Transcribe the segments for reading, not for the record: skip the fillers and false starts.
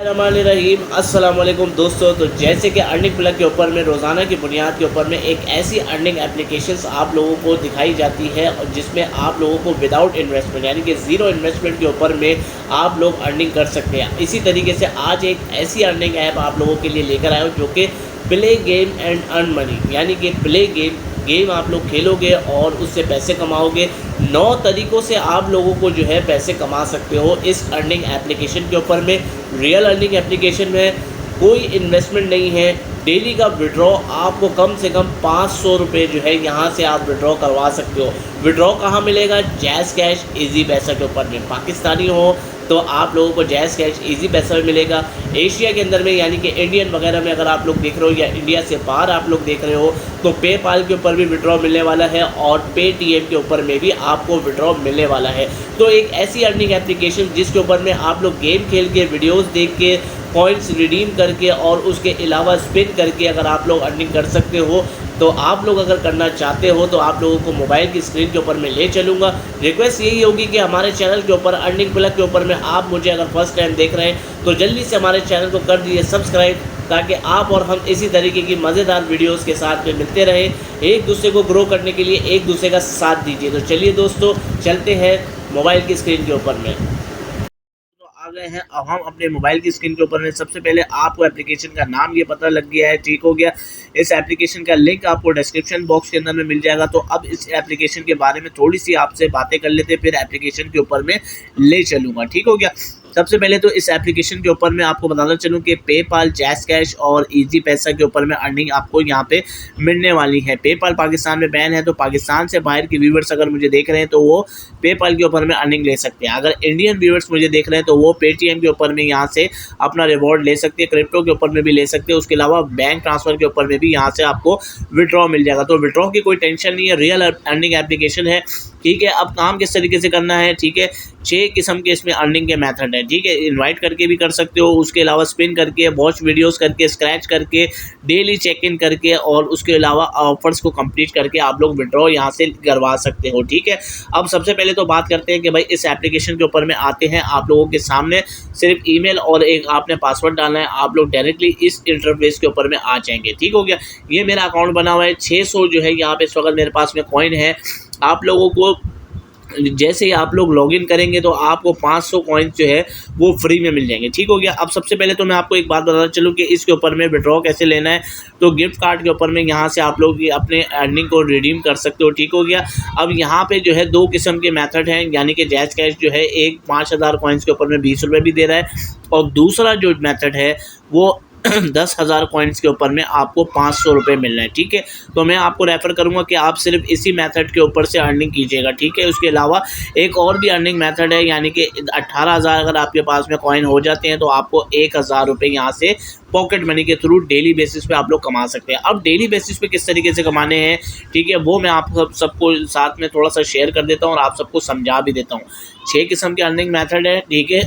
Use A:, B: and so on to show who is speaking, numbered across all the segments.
A: रहीम अस्सलाम वालेकुम दोस्तों। तो जैसे कि अर्निंग प्लग के ऊपर में रोज़ाना की बुनियाद के ऊपर में एक ऐसी अर्निंग एप्लीकेशंस आप लोगों को दिखाई जाती है और जिसमें आप लोगों को विदाउट इन्वेस्टमेंट यानी कि ज़ीरो इन्वेस्टमेंट के ऊपर में आप लोग अर्निंग कर सकते हैं। इसी तरीके से आज एक ऐसी अर्निंग ऐप आप लोगों के लिए लेकर आया हूँ जो कि play game and earn money, यानी कि प्ले गेम आप लोग खेलोगे और उससे पैसे कमाओगे। 9 तरीक़ों से आप लोगों को जो है पैसे कमा सकते हो इस अर्निंग एप्लीकेशन के ऊपर में। रियल अर्निंग एप्लीकेशन में कोई इन्वेस्टमेंट नहीं है। डेली का विड्रॉ आपको कम से कम 500 रुपये जो है यहाँ से आप विड्रॉ करवा सकते हो। विड्रॉ कहाँ मिलेगा? जैज़ कैश इजी पैसा के ऊपर में। पाकिस्तानी हो तो आप लोगों को जैज़ कैश इजी पैसा में मिलेगा। एशिया के अंदर में यानी कि इंडियन वगैरह में अगर आप लोग देख रहे हो या इंडिया से बाहर आप लोग देख रहे हो तो पेपाल के ऊपर भी विड्रॉ मिलने वाला है और पेटीएम के ऊपर में भी आपको विड्रॉ मिलने वाला है। तो एक ऐसी अर्निंग एप्लीकेशन जिसके ऊपर में आप लोग गेम खेल के, वीडियोस देख के, पॉइंट्स रिडीम करके और उसके अलावा स्पिन करके अगर आप लोग अर्निंग कर सकते हो तो आप लोग अगर करना चाहते हो तो आप लोगों को मोबाइल की स्क्रीन के ऊपर मैं ले चलूँगा। रिक्वेस्ट यही होगी कि हमारे चैनल के ऊपर अर्निंग प्लग के ऊपर में आप मुझे अगर फर्स्ट टाइम देख रहे हैं तो जल्दी से हमारे चैनल को कर दीजिए सब्सक्राइब, ताकि आप और हम इसी तरीके की मज़ेदार वीडियोस के साथ में मिलते रहें। एक दूसरे को ग्रो करने के लिए एक दूसरे का साथ दीजिए। तो चलिए दोस्तों, चलते हैं मोबाइल की स्क्रीन के ऊपर में। आ गए हैं अब हम अपने मोबाइल की स्क्रीन के ऊपर में। सबसे पहले आपको एप्लीकेशन का नाम ये पता लग गया है, ठीक हो गया। इस एप्लीकेशन का लिंक आपको डिस्क्रिप्शन बॉक्स के अंदर में मिल जाएगा। तो अब इस एप्लीकेशन के बारे में थोड़ी सी आपसे बातें कर लेते हैं, फिर एप्लीकेशन के ऊपर में ले चलूँगा, ठीक हो गया। सबसे पहले तो इस एप्लीकेशन के ऊपर मैं आपको बताना चलूँ कि पेपाल, जैज़ कैश और इजी पैसा के ऊपर में अर्निंग आपको यहाँ पे मिलने वाली है। पेपाल पाकिस्तान में बैन है, तो पाकिस्तान से बाहर के व्यूवर्स अगर मुझे देख रहे हैं तो वो पेपाल के ऊपर में अर्निंग ले सकते हैं। अगर इंडियन व्यूवर्स मुझे देख रहे हैं तो वो पेटीएम के ऊपर में यहाँ से अपना रिवॉर्ड ले सकते हैं, क्रिप्टो के ऊपर में भी ले सकते हैं। उसके अलावा बैंक ट्रांसफ़र के ऊपर में भी यहाँ से आपको विड्रॉ मिल जाएगा। तो विड्रॉ की कोई टेंशन नहीं है, रियल अर्निंग एप्लीकेशन है, ठीक है। अब काम किस तरीके से करना है, ठीक है। 6 किस्म के इसमें अर्निंग के मेथड है, ठीक है। इनवाइट करके भी कर सकते हो, उसके अलावा स्पिन करके, वॉच वीडियोस करके, स्क्रैच करके, डेली चेक इन करके और उसके अलावा ऑफर्स को कंप्लीट करके आप लोग विड्रॉ यहाँ से करवा सकते हो, ठीक है। अब सबसे पहले तो बात करते हैं कि भाई इस एप्लीकेशन के ऊपर में आते हैं। आप लोगों के सामने सिर्फ ईमेल और एक आपने पासवर्ड डालना है, आप लोग डायरेक्टली इस इंटरफेस के ऊपर में आ जाएंगे, ठीक हो गया। ये मेरा अकाउंट बना हुआ है। 600 जो है यहाँ पे इस वक्त मेरे पास में कॉइन है। आप लोगों को जैसे ही आप लोग लॉगिन करेंगे तो आपको 500 कॉइन्स जो है वो फ्री में मिल जाएंगे, ठीक हो गया। अब सबसे पहले तो मैं आपको एक बात बताना चलूँ कि इसके ऊपर में विड्रॉ कैसे लेना है। तो गिफ्ट कार्ड के ऊपर में यहाँ से आप लोग अपने अर्निंग को रिडीम कर सकते हो, ठीक हो गया। अब यहाँ पे जो है 2 किस्म के मेथड हैं, यानी कि जैज़ कैश जो है एक 5000 कॉइन्स के ऊपर में 20 रुपये भी दे रहा है और दूसरा जो मेथड है वो 10,000 कॉइन्स के ऊपर में आपको 500 रुपये मिल रहे हैं, ठीक है। तो मैं आपको रेफ़र करूंगा कि आप सिर्फ इसी मेथड के ऊपर से अर्निंग कीजिएगा, ठीक है। उसके अलावा एक और भी अर्निंग मेथड है, यानी कि 18,000 अगर आपके पास में कॉइन हो जाते हैं तो आपको 1,000 रुपये यहाँ से पॉकेट मनी के थ्रू डेली बेसिस पे आप लोग कमा सकते हैं। अब डेली बेसिस पे किस तरीके से कमाने हैं, ठीक है, वो मैं आप सबको साथ में थोड़ा सा शेयर कर देता हूँ और आप सबको समझा भी देता हूँ। 6 किस्म के अर्निंग मेथड है, ठीक है।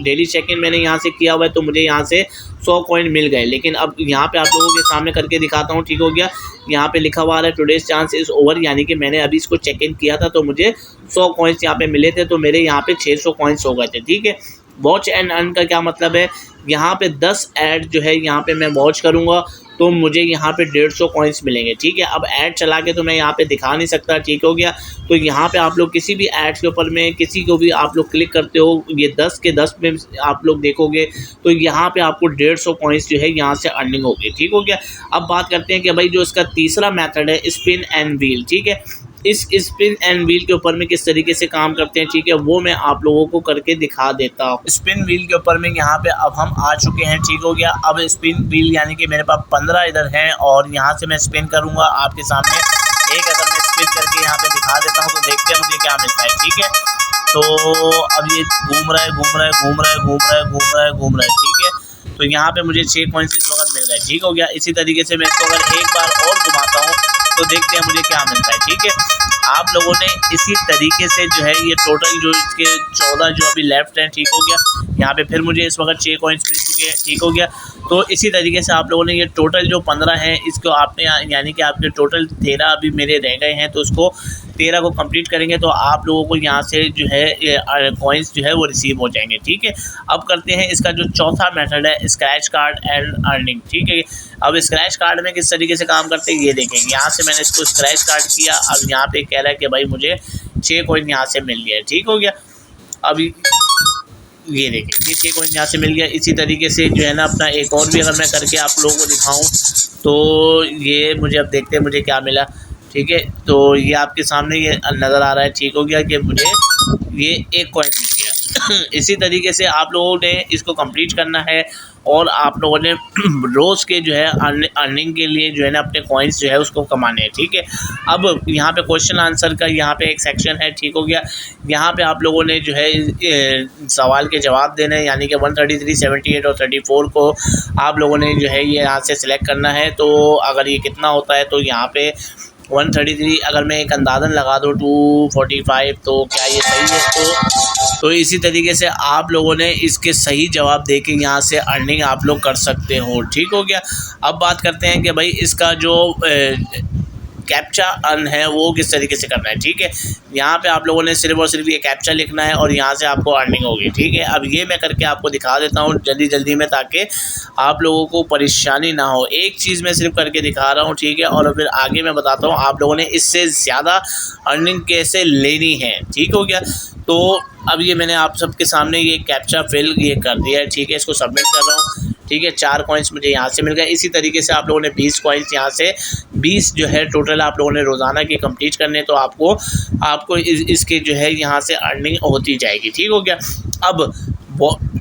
A: डेली चेक इन मैंने यहाँ से किया हुआ है तो मुझे यहाँ से 100 कॉइन मिल गए। लेकिन अब यहाँ पे आप लोगों के सामने करके दिखाता हूँ, ठीक हो गया। यहाँ पे लिखा हुआ है टुडेज चांस इज़ ओवर, यानी कि मैंने अभी इसको चेक इन किया था तो मुझे 100 कॉइन्स यहाँ पे मिले थे, तो मेरे यहाँ पे 600 कॉइन्स हो गए थे, ठीक है। वॉच एंड अर्न का क्या मतलब है, यहाँ पे 10 ऐड जो है यहाँ पे मैं वॉच करूँगा तो मुझे यहाँ पे 150 कॉइन्स मिलेंगे, ठीक है। अब ऐड चला के तो मैं यहाँ पे दिखा नहीं सकता, ठीक हो गया। तो यहाँ पे आप लोग किसी भी ऐड्स के ऊपर में किसी को भी आप लोग क्लिक करते हो, ये 10 के 10 में आप लोग देखोगे तो यहाँ पे आपको 150 कॉइन्स जो है यहाँ से अर्निंग होगी, ठीक हो गया। अब बात करते हैं कि भाई जो इसका तीसरा मेथड है स्पिन एंड व्हील, ठीक है। इस स्पिन एंड व्हील के ऊपर में किस तरीके से काम करते हैं, ठीक है, वो मैं आप लोगों को करके दिखा देता हूँ। स्पिन व्हील के ऊपर में यहाँ पे अब हम आ चुके हैं, ठीक हो गया। अब स्पिन व्हील यानी कि मेरे पास 15 इधर हैं और यहाँ से मैं स्पिन करूँगा आपके सामने। एक अगर मैं स्पिन करके यहाँ पे दिखा देता हूँ तो देखते हैं मुझे क्या मिलता है, ठीक है। तो अब ये घूम रहा है, घूम रहा है, घूम रहा है, घूम रहा है, घूम रहा है, घूम रहा है, ठीक है। तो यहाँ पे मुझे 6 कॉइन्स इस वक्त मिल रहा है, ठीक हो गया। इसी तरीके से मैं इसको अगर एक बार और घुमाता हूँ तो देखते हैं मुझे क्या मिलता है, ठीक है। आप लोगों ने इसी तरीके से जो है ये टोटल जो इसके 14 जो अभी लेफ्ट हैं, ठीक हो गया। यहाँ पे फिर मुझे इस वक्त 6 कॉइन्स मिल चुके हैं, ठीक हो गया। तो इसी तरीके से आप लोगों ने ये टोटल जो 15 हैं इसको आपने यानी कि आपके टोटल 13 अभी मेरे रह गए हैं तो उसको 13 को कंप्लीट करेंगे तो आप लोगों को यहाँ से जो है कॉइन्स जो है वो रिसीव हो जाएंगे। ठीक है, अब करते हैं इसका जो चौथा मेथड है, स्क्रैच कार्ड एंड अर्निंग। ठीक है, अब स्क्रैच कार्ड में किस तरीके से काम करते हैं ये देखेंगे। यहाँ से मैंने इसको स्क्रैच कार्ड किया, अब यहाँ पे कह रहा है कि भाई मुझे 6 कॉइन यहाँ से मिल गया। ठीक हो गया, अब ये देखें ये 6 कॉइन यहाँ से मिल गया। इसी तरीके से जो है ना अपना एक और भी अगर मैं करके आप लोगों को दिखाऊं तो ये मुझे अब देखते हैं मुझे क्या मिला। ठीक है, तो ये आपके सामने ये नज़र आ रहा है। ठीक हो गया कि मुझे ये 1 कॉइन मिल गया। इसी तरीके से आप लोगों ने इसको कंप्लीट करना है और आप लोगों ने रोज़ के जो है अर्निंग के लिए जो है ना अपने कॉइन्स जो है उसको कमाने हैं। ठीक है, अब यहाँ पे क्वेश्चन आंसर का यहाँ पे एक सेक्शन है। ठीक हो गया, यहाँ पे आप लोगों ने जो है सवाल के जवाब देने हैं, यानी कि 133, 78 और 34 को आप लोगों ने जो है ये यहाँ से सिलेक्ट करना है। तो अगर ये कितना होता है तो यहाँ पे 133 अगर मैं एक अंदाज़न लगा दूँ 245 तो क्या ये सही है? तो इसी तरीके से आप लोगों ने इसके सही जवाब दे के यहाँ से अर्निंग आप लोग कर सकते हो। ठीक हो गया, अब बात करते हैं कि भाई इसका जो कैप्चा अर्न है वो किस तरीके से करना है। ठीक है, यहाँ पे आप लोगों ने सिर्फ और सिर्फ ये कैप्चा लिखना है और यहाँ से आपको अर्निंग होगी। ठीक है, अब ये मैं करके आपको दिखा देता हूँ जल्दी में, ताकि आप लोगों को परेशानी ना हो। एक चीज़ मैं सिर्फ करके दिखा रहा हूँ। ठीक है, और फिर आगे मैं बताता हूँ आप लोगों ने इससे ज़्यादा अर्निंग कैसे लेनी है। ठीक हो गया, तो अब ये मैंने आप सबके सामने ये कैप्चा फिल ये कर दिया है। ठीक है, इसको सबमिट कर रहा हूँ। ठीक है, 4 कॉइन्स मुझे यहाँ से मिल गए। इसी तरीके से आप लोगों ने 20 कॉइन्स यहाँ से 20 जो है टोटल आप लोगों ने रोज़ाना की कंप्लीट करने, तो आपको इसके जो है यहाँ से अर्निंग होती जाएगी। ठीक हो गया, अब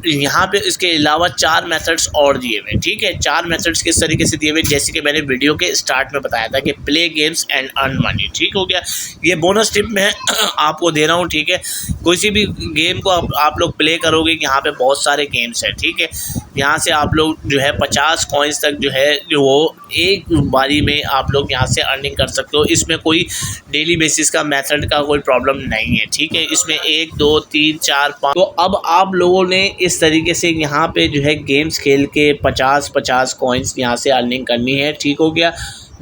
A: यहाँ पे इसके अलावा 4 मेथड्स और दिए हुए। ठीक है, 4 मेथड्स किस तरीके से दिए हुए, जैसे कि मैंने वीडियो के स्टार्ट में बताया था कि play games and earn money. ठीक हो गया, ये बोनस टिप मैं आपको दे रहा हूँ। ठीक है, किसी भी गेम को आप लोग प्ले करोगे, यहाँ पे बहुत सारे गेम्स हैं। ठीक है, यहाँ से आप लोग जो है 50 कॉइन्स तक जो है वो एक बारी में आप लोग यहाँ से अर्निंग कर सकते हो। इसमें कोई डेली बेसिस का मेथड का कोई प्रॉब्लम नहीं है। ठीक है, इसमें 1 2 3 4 5। तो अब आप लोगों ने इस तरीके से यहाँ पे जो है गेम्स खेल के 50 कॉइन्स यहाँ से अर्निंग करनी है। ठीक हो गया,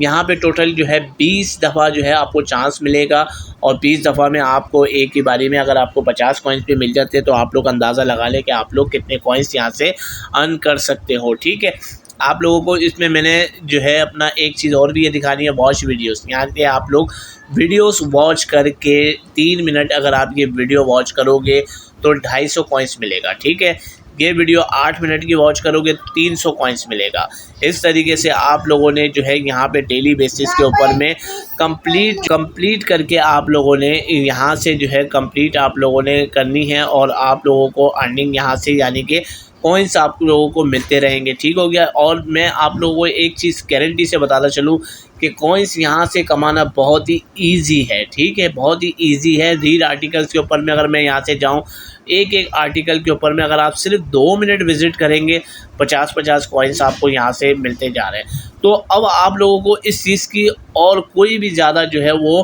A: यहाँ पे टोटल जो है 20 दफ़ा जो है आपको चांस मिलेगा और 20 दफ़ा में आपको एक ही बारी में अगर आपको 50 कॉइन्स पे मिल जाते हैं तो आप लोग अंदाज़ा लगा लें कि आप लोग कितने कॉइन्स यहाँ से अर्न कर सकते हो। ठीक है, आप लोगों को इसमें मैंने जो है अपना एक चीज़ और भी ये दिखानी है, वॉच वीडियोस। यहाँ पे आप लोग वीडियोस वॉच करके 3 मिनट अगर आप ये वीडियो वॉच करोगे तो 250 कॉइन्स मिलेगा। ठीक है, ये वीडियो 8 मिनट की वॉच करोगे 300 कॉइन्स मिलेगा। इस तरीके से आप लोगों ने जो है यहाँ पे डेली बेसिस के ऊपर में कंप्लीट करके आप लोगों ने यहाँ से जो है कंप्लीट आप लोगों ने करनी है और आप लोगों को अर्निंग यहाँ से यानी कि कॉइन्स आप लोगों को मिलते रहेंगे। ठीक हो गया, और मैं आप लोगों को एक चीज़ गारंटी से बताता चलूँ कि कॉइन्स यहाँ से कमाना बहुत ही ईजी है। ठीक है, बहुत ही ईजी है। रीड आर्टिकल्स के ऊपर में अगर मैं यहाँ से जाऊँ, एक आर्टिकल के ऊपर में अगर आप सिर्फ 2 मिनट विज़िट करेंगे 50 कॉइन्स आपको यहाँ से मिलते जा रहे हैं। तो अब आप लोगों को इस चीज़ की और कोई भी ज़्यादा जो है वो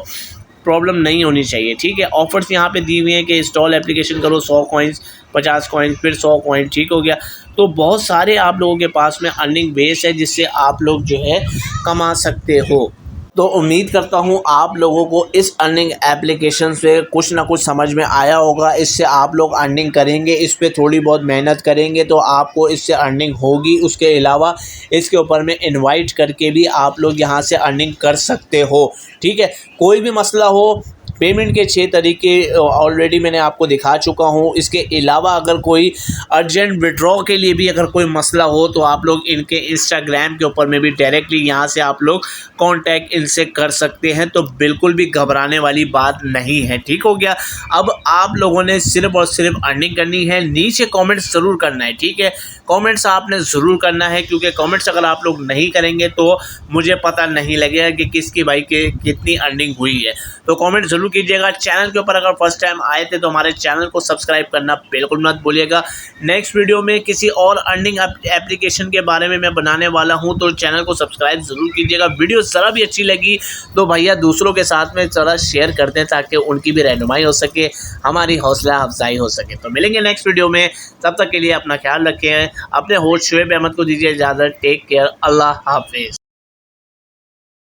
A: प्रॉब्लम नहीं होनी चाहिए। ठीक है, ऑफर्स यहाँ पे दी हुई हैं कि इंस्टॉल एप्लीकेशन करो 100 कॉइन्स 50 कॉइन्स फिर 100 कॉइन। ठीक हो गया, तो बहुत सारे आप लोगों के पास में अर्निंग बेस है जिससे आप लोग जो है कमा सकते हो। तो उम्मीद करता हूँ आप लोगों को इस अर्निंग एप्लीकेशन से कुछ ना कुछ समझ में आया होगा। इससे आप लोग अर्निंग करेंगे, इस पे थोड़ी बहुत मेहनत करेंगे तो आपको इससे अर्निंग होगी। उसके अलावा इसके ऊपर में इनवाइट करके भी आप लोग यहाँ से अर्निंग कर सकते हो। ठीक है, कोई भी मसला हो, पेमेंट के 6 तरीके ऑलरेडी मैंने आपको दिखा चुका हूँ। इसके अलावा अगर कोई अर्जेंट विड्रॉ के लिए भी अगर कोई मसला हो तो आप लोग इनके इंस्टाग्राम के ऊपर में भी डायरेक्टली यहाँ से आप लोग कांटेक्ट इनसे कर सकते हैं। तो बिल्कुल भी घबराने वाली बात नहीं है। ठीक हो गया, अब आप लोगों ने सिर्फ और सिर्फ अर्निंग करनी है। नीचे कमेंट्स ज़रूर करना है। ठीक है, कमेंट्स आपने ज़रूर करना है, क्योंकि कमेंट्स अगर आप लोग नहीं करेंगे तो मुझे पता नहीं लगेगा कि किसकी भाई के कितनी अर्निंग हुई है। तो कमेंट ज़रूर कीजिएगा। चैनल के ऊपर अगर फर्स्ट टाइम आए थे तो हमारे चैनल को सब्सक्राइब करना बिल्कुल मत भूलिएगा। नेक्स्ट वीडियो में किसी और अर्निंग एप्लीकेशन के बारे में मैं बनाने वाला हूं, तो चैनल को सब्सक्राइब ज़रूर कीजिएगा। वीडियो ज़रा भी अच्छी लगी तो भैया दूसरों के साथ में ज़रा शेयर कर दें ताकि उनकी भी रहनुमाई हो सके, हमारी हौसला अफजाई हो सके। तो मिलेंगे नेक्स्ट वीडियो में, तब तक के लिए अपना ख्याल रखें। अपने होस्ट शुएब अहमद को दीजिए इजाज़त। टेक केयर, अल्लाह हाफिज़।